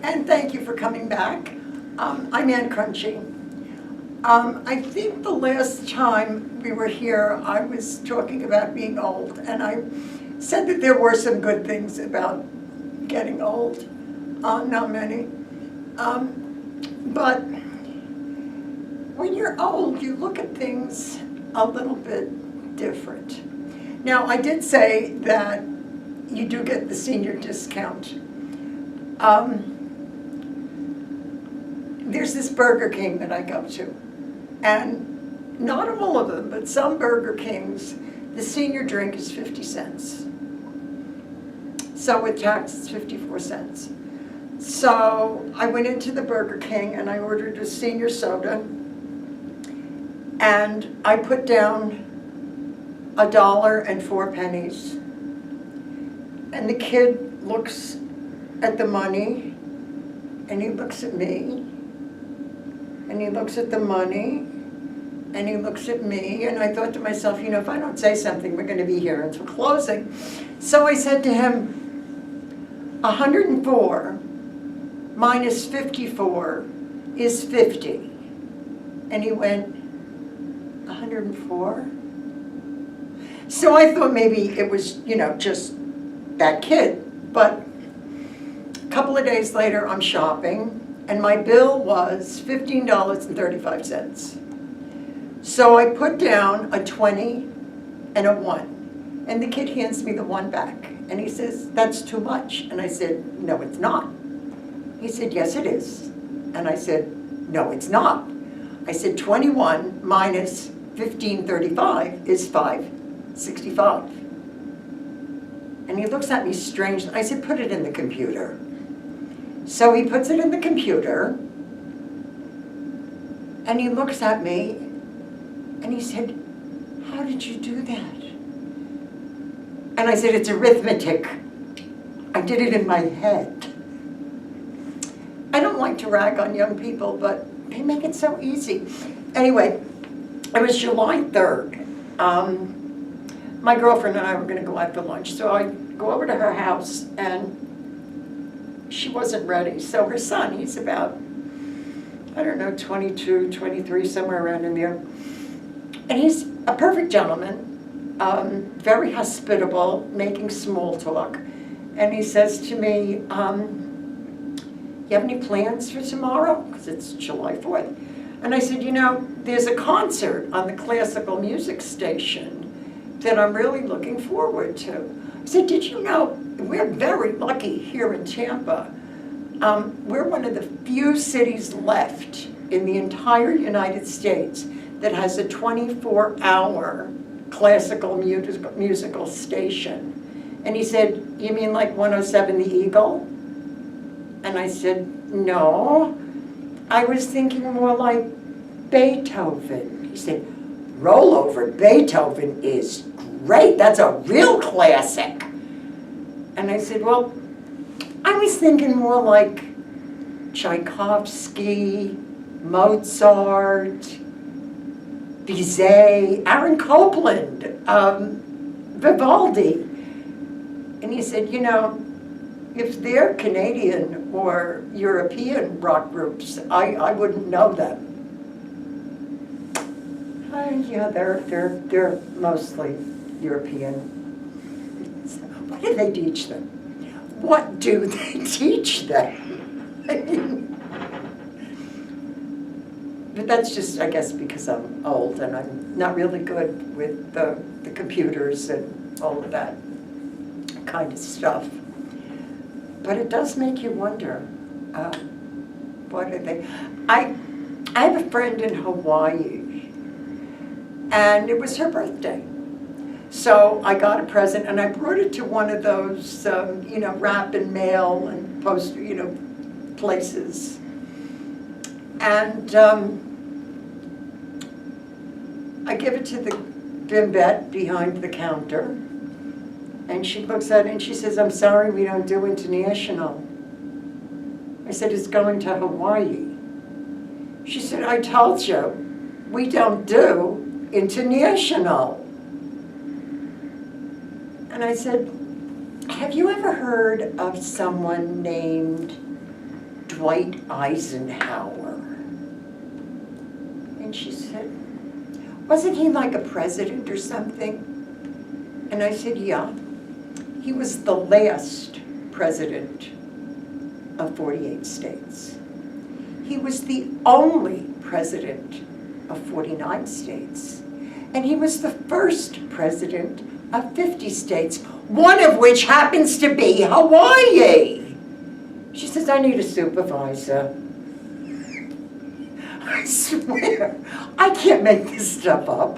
And thank you for coming back. I'm Ann Crunchie. I think the last time we were here, I was talking about being old, and I said that there were some good things about getting old. Not many. But when you're old, you look at things a little bit different. Now, I did say that you do get the senior discount. There's this Burger King that I go to, and not all of them, but some Burger Kings, the senior drink is 50 cents. So with tax, it's 54 cents. So I went into the Burger King and I ordered a senior soda, and I put down $1.04, and the kid looks at the money, and he looks at me, and he looks at the money, and he looks at me, and I thought to myself, you know, if I don't say something, we're going to be here until closing. So I said to him, 104 minus 54 is 50. And he went, 104? So I thought maybe it was, you know, just that kid. But a couple of days later, I'm shopping, and my bill was $15.35. So I put down a 20 and a 1. And the kid hands me the 1 back. And he says, that's too much. And I said, no, it's not. He said, yes, it is. And I said, no, it's not. I said, 21 minus 1535 is 565. And he looks at me strangely. I said, put it in the computer. So he puts it in the computer, and he looks at me, and he said, how did you do that? And I said, it's arithmetic. I did it in my head. I don't like to rag on young people, but they make it so easy. Anyway, it was July 3rd. My girlfriend and I were going to go out for lunch, so I go over to her house, and she wasn't ready. So her son, he's about, I don't know, 22, 23, somewhere around in there. And he's a perfect gentleman, very hospitable, making small talk. And he says to me, you have any plans for tomorrow? Because it's July 4th. And I said, you know, there's a concert on the classical music station that I'm really looking forward to. I said, did you know, we're very lucky here in Tampa. We're one of the few cities left in the entire United States that has a 24-hour classical musical station. And he said, you mean like 107 The Eagle? And I said, no, I was thinking more like Beethoven. He said, roll over, Beethoven is great, that's a real classic. And I said, well, I was thinking more like Tchaikovsky, Mozart, Bizet, Aaron Copland, Vivaldi. And he said, you know, if they're Canadian or European rock groups, I wouldn't know them. Yeah, they're mostly European. So what do they teach them? What do they teach them? I mean, but that's just, I guess, because I'm old and I'm not really good with the computers and all of that kind of stuff. But it does make you wonder, what are they? I have a friend in Hawaii, and it was her birthday. So I got a present, and I brought it to one of those, you know, wrap and mail and post, you know, places. And I give it to the bimbette behind the counter, and she looks at it and she says, I'm sorry, we don't do international. I said, it's going to Hawaii. She said, I told you, we don't do international. And I said, have you ever heard of someone named Dwight Eisenhower. And she said, wasn't he like a president or something? And I said, yeah. He was the last president of 48 states. He was the only president of 49 states. And he was the first president of 50 states, one of which happens to be Hawaii. She says, I need a supervisor. I swear, I can't make this stuff up.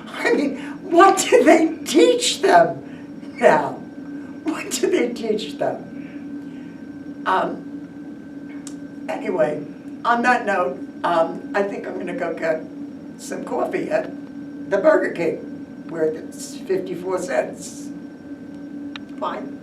I mean, what do they teach them now? What do they teach them? Anyway, on that note, I think I'm gonna go get some coffee at the Burger King, where it's 54 cents. Fine.